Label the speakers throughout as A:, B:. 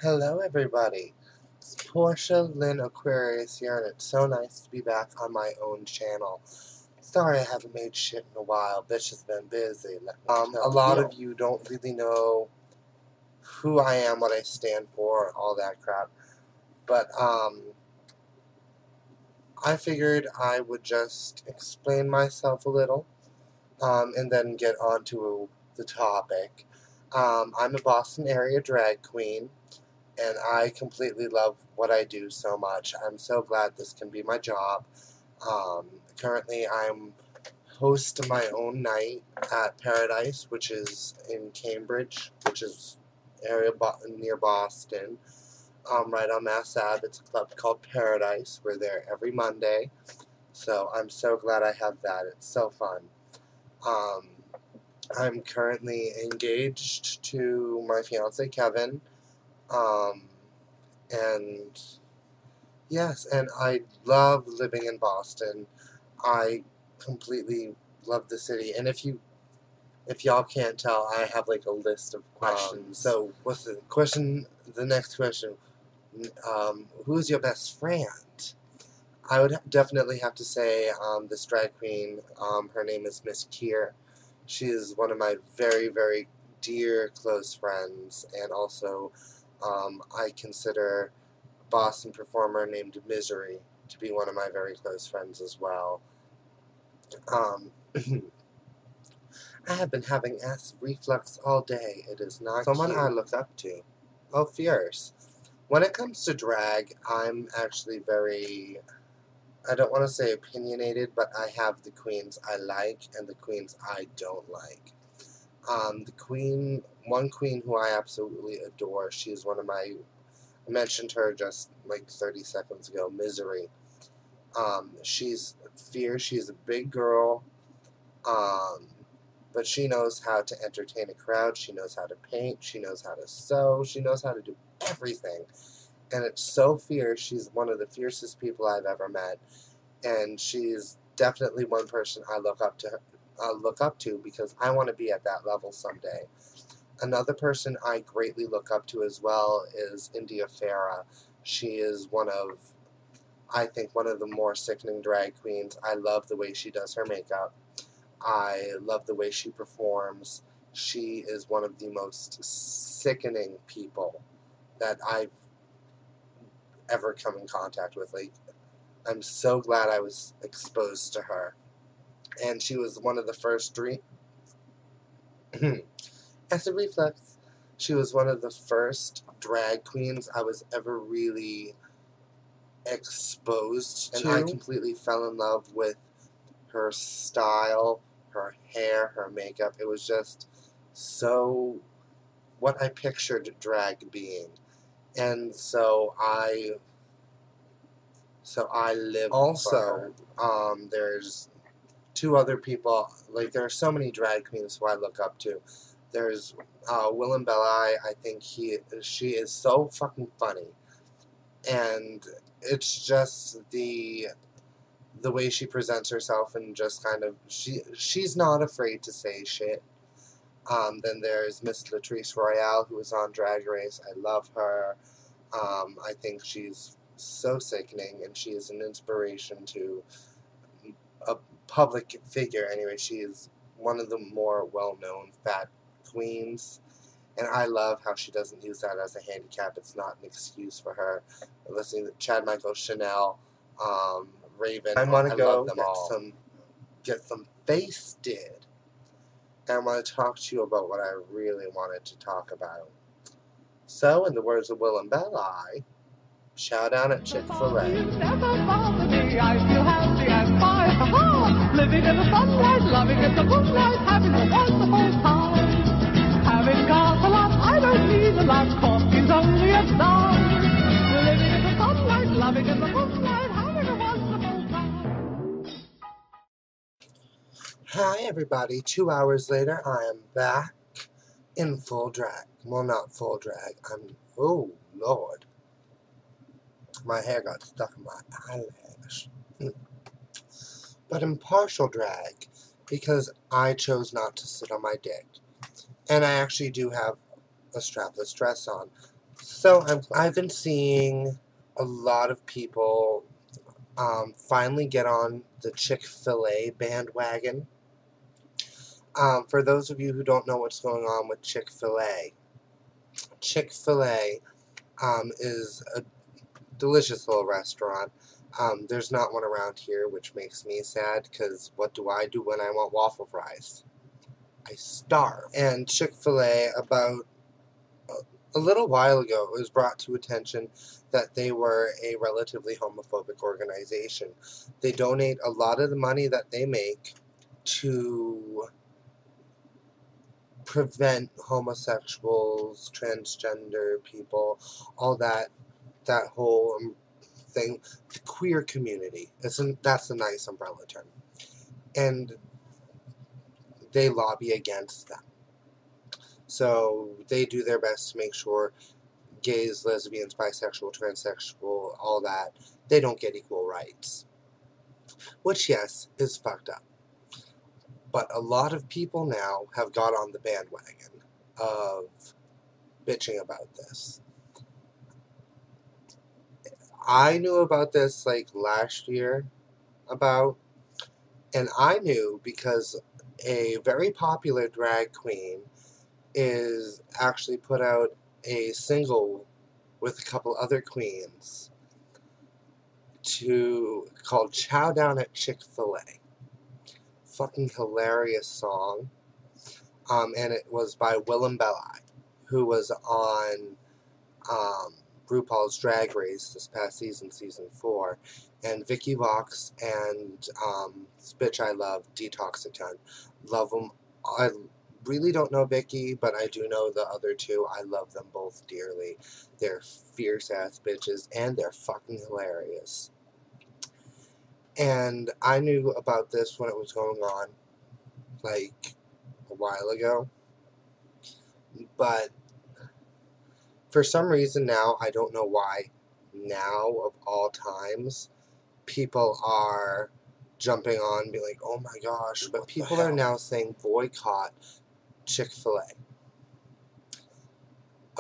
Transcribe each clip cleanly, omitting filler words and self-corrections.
A: Hello everybody, it's Portia Lynn Aquarius here, and it's so nice to be back on my own channel. Sorry I haven't made shit in a while, bitch has been busy. A lot of you don't really know who I am, what I stand for, all that crap. But, I figured I would just explain myself a little, and then get on to the topic. I'm a Boston area drag queen. And I completely love what I do so much. I'm so glad this can be my job. Currently, I'm host of my own night at Paradise, which is in Cambridge, which is area near Boston, right on Mass Ave. It's a club called Paradise. We're there every Monday, so I'm so glad I have that. It's so fun. I'm currently engaged to my fiance Kevin. And yes, and I love living in Boston. I completely love the city. And if y'all can't tell, I have like a list of questions. So what's the question? The next question, who's your best friend? I would definitely have to say this drag queen. Her name is Miss Kier. She is one of my very, very dear close friends, and also I consider a Boston performer named Misery to be one of my very close friends as well. I have been having acid reflux all day. It is not someone cute. I look up to. Oh, fierce. When it comes to drag, I'm actually very, I don't want to say opinionated, but I have the queens I like and the queens I don't like. One queen who I absolutely adore, she is one of my, I mentioned her just like 30 seconds ago, Misery. She's fierce, she's a big girl, but she knows how to entertain a crowd, she knows how to paint, she knows how to sew, she knows how to do everything. And it's so fierce, she's one of the fiercest people I've ever met. And she's definitely one person I look up to because I want to be at that level someday. Another person I greatly look up to as well is India Farah. She is I think one of the more sickening drag queens. I love the way she does her makeup. I love the way she performs. She is one of the most sickening people that I've ever come in contact with. Like, I'm so glad I was exposed to her. And she was one of the first acid reflux. She was one of the first drag queens I was ever really exposed to. And I completely fell in love with her style, her hair, her makeup. It was just so what I pictured drag being. And so I live also. There's two other people, like there are so many drag queens who I look up to. There's Willem Belli. I think she is so fucking funny, and it's just the way she presents herself, and just kind of she's not afraid to say shit. Then there's Miss Latrice Royale, who is on Drag Race. I love her. I think she's so sickening, and she is an inspiration to a public figure. Anyway, she is one of the more well-known fat queens, and I love how she doesn't use that as a handicap. It's not an excuse for her. Listening to Chad Michael, Chanel, Raven, I want to go get some face did. And I want to talk to you about what I really wanted to talk about. So, in the words of Willem Belli, shout out at Chick-fil-A.
B: You never bother me, I feel happy and fine. Ha-ha! Living in the sunlight, loving in the moonlight, having a wonderful time. Having got a lot, I don't need a lot, coffee's only a dime. Living in the sunlight, loving in the moonlight, having a wonderful time.
A: Hi everybody, 2 hours later, I am back in full drag. Well, not full drag, oh Lord. My hair got stuck in my eyelash. But in partial drag, because I chose not to sit on my dick. And I actually do have a strapless dress on. So I've been seeing a lot of people finally get on the Chick-fil-A bandwagon. For those of you who don't know what's going on with Chick-fil-A, Chick-fil-A is a delicious little restaurant. There's not one around here, which makes me sad, because what do I do when I want waffle fries? I starve. And Chick-fil-A, about a little while ago, it was brought to attention that they were a relatively homophobic organization. They donate a lot of the money that they make to prevent homosexuals, transgender people, all that whole thing, the queer community. That's a nice umbrella term. And they lobby against them. So they do their best to make sure gays, lesbians, bisexual, transsexual, all that, they don't get equal rights. Which, yes, is fucked up. But a lot of people now have got on the bandwagon of bitching about this. I knew about this like last year and I knew because a very popular drag queen is actually put out a single with a couple other queens called Chow Down at Chick-fil-A. Fucking hilarious song. And it was by Willem Belli, who was on RuPaul's Drag Race this past season, season 4, and Vicky Vox and this bitch I love, Detoxicant. Love them. I really don't know Vicky, but I do know the other two. I love them both dearly. They're fierce-ass bitches, and they're fucking hilarious. And I knew about this when it was going on, like, a while ago. But for some reason now, I don't know why, now of all times, people are jumping on and be like, oh my gosh, but people are now saying boycott Chick-fil-A.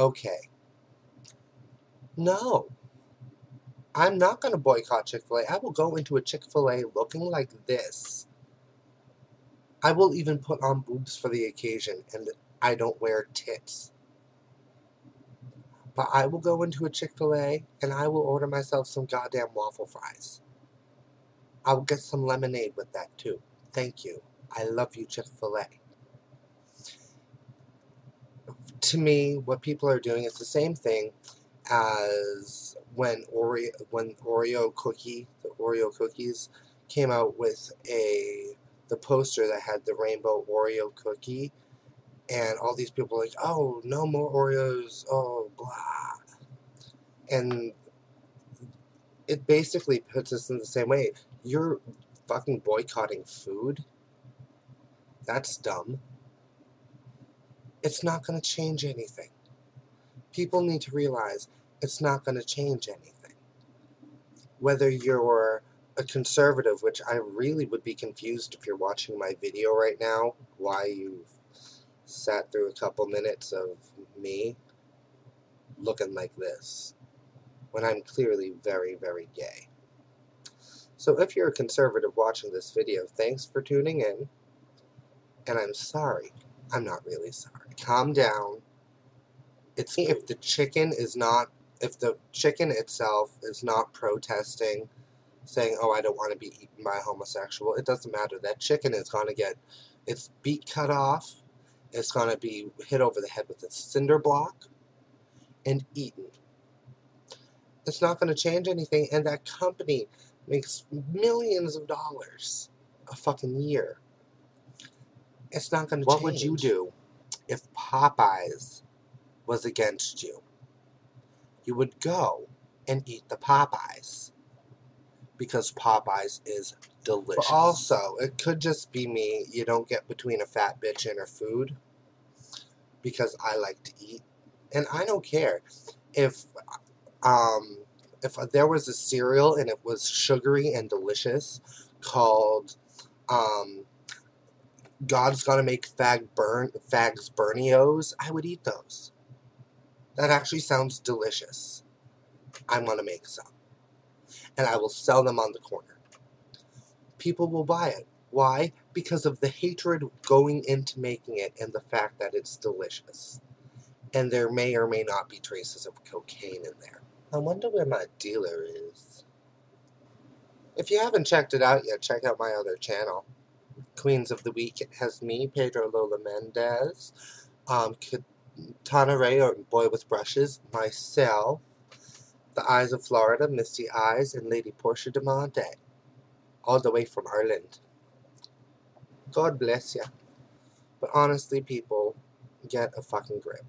A: Okay. No. I'm not going to boycott Chick-fil-A. I will go into a Chick-fil-A looking like this. I will even put on boobs for the occasion, and I don't wear tits. But I will go into a Chick-fil-A, and I will order myself some goddamn waffle fries. I will get some lemonade with that, too. Thank you. I love you, Chick-fil-A. To me, what people are doing is the same thing as when the Oreo cookies came out with the poster that had the rainbow Oreo cookie, and all these people were like, oh, no more Oreos, oh, blah. And it basically puts us in the same way. You're fucking boycotting food? That's dumb. It's not going to change anything. People need to realize it's not going to change anything. Whether you're a conservative, which I really would be confused if you're watching my video right now, why you've sat through a couple minutes of me looking like this, when I'm clearly very, very gay. So if you're a conservative watching this video, thanks for tuning in, and I'm sorry. I'm not really sorry. Calm down. If the chicken itself is not protesting, saying, oh, I don't want to be eaten by a homosexual, it doesn't matter. That chicken is going to get its beak cut off, it's going to be hit over the head with a cinder block, and eaten. It's not going to change anything, and that company makes millions of dollars a fucking year. It's not going to change. What would you do if Popeyes was against you? You would go and eat the Popeyes, because Popeyes is delicious. But also, it could just be me. You don't get between a fat bitch and her food, because I like to eat, and I don't care if there was a cereal and it was sugary and delicious called God's Gonna Make Fags Bernios, I would eat those. That actually sounds delicious. I want to make some. And I will sell them on the corner. People will buy it. Why? Because of the hatred going into making it and the fact that it's delicious. And there may or may not be traces of cocaine in there. I wonder where my dealer is. If you haven't checked it out yet, check out my other channel. Queens of the Week. It has me, Pedro Lola Mendez, Tana Ray, or Boy with Brushes, myself, The Eyes of Florida, Misty Eyes, and Lady Portia de Monte. All the way from Ireland. God bless ya. But honestly, people, get a fucking grip.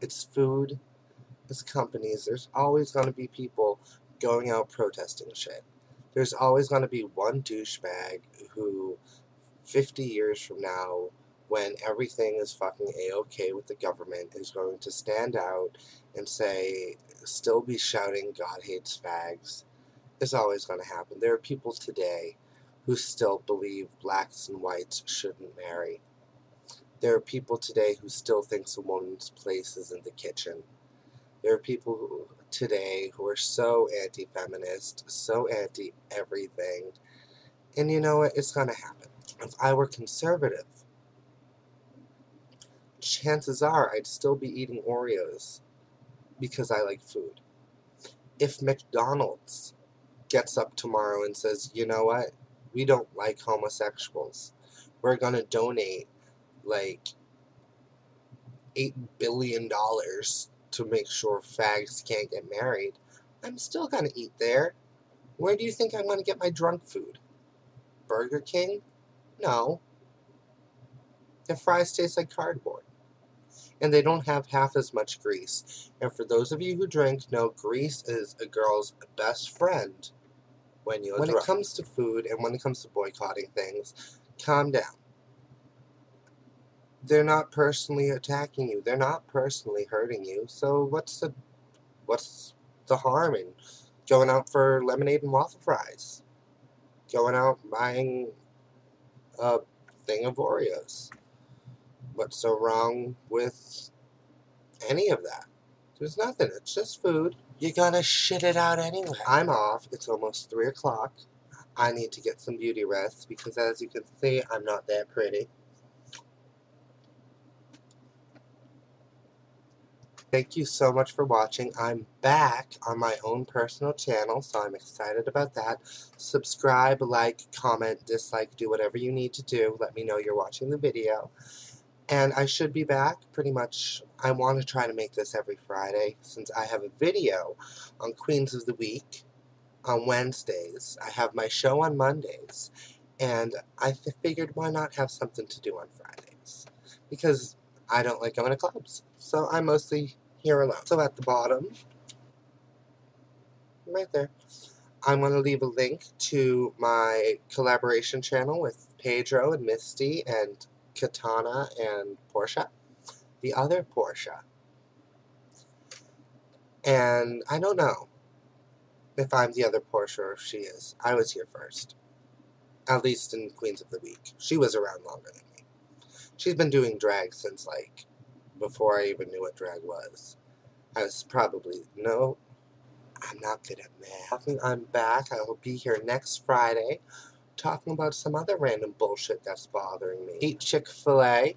A: It's food, it's companies. There's always going to be people going out protesting shit. There's always going to be one douchebag who, 50 years from now, when everything is fucking A-okay with the government, is going to stand out and say, still be shouting, God hates fags. It's always going to happen. There are people today who still believe blacks and whites shouldn't marry. There are people today who still think a woman's place is in the kitchen. There are people today who are so anti-feminist, so anti-everything. And you know what? It's going to happen. If I were conservative, chances are I'd still be eating Oreos because I like food. If McDonald's gets up tomorrow and says, you know what? We don't like homosexuals. We're going to donate like $8 billion to make sure fags can't get married, I'm still going to eat there. Where do you think I'm going to get my drunk food? Burger King? No. Their fries taste like cardboard. And they don't have half as much grease. And for those of you who drink, know grease is a girl's best friend when you're drunk. When it comes to food and when it comes to boycotting things, calm down. They're not personally attacking you. They're not personally hurting you. So what's the harm in going out for lemonade and waffle fries? Going out buying a thing of Oreos? What's so wrong with any of that? There's nothing. It's just food. You gotta shit it out anyway. I'm off. It's almost 3 o'clock. I need to get some beauty rest because, as you can see, I'm not that pretty. Thank you so much for watching. I'm back on my own personal channel, so I'm excited about that. Subscribe, like, comment, dislike, do whatever you need to do. Let me know you're watching the video. And I should be back pretty much. I want to try to make this every Friday since I have a video on Queens of the Week on Wednesdays. I have my show on Mondays. And I figured why not have something to do on Fridays? Because I don't like going to clubs. So I'm mostly here alone. So at the bottom, right there, I'm going to leave a link to my collaboration channel with Pedro and Misty and Katana and Portia. The other Portia. And I don't know if I'm the other Portia or if she is. I was here first. At least in Queens of the Week. She was around longer than me. She's been doing drag since, like, before I even knew what drag was. I was probably, no, I'm not good at math. I'm back. I will be here next Friday talking about some other random bullshit that's bothering me. Eat Chick-fil-A.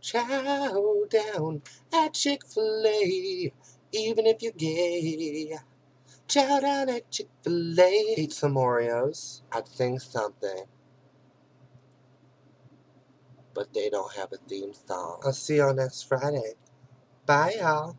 A: Chow down at Chick-fil-A, even if you're gay. Chow down at Chick-fil-A. Eat some Oreos. I'd sing something. But they don't have a theme song. I'll see y'all next Friday. Bye, y'all.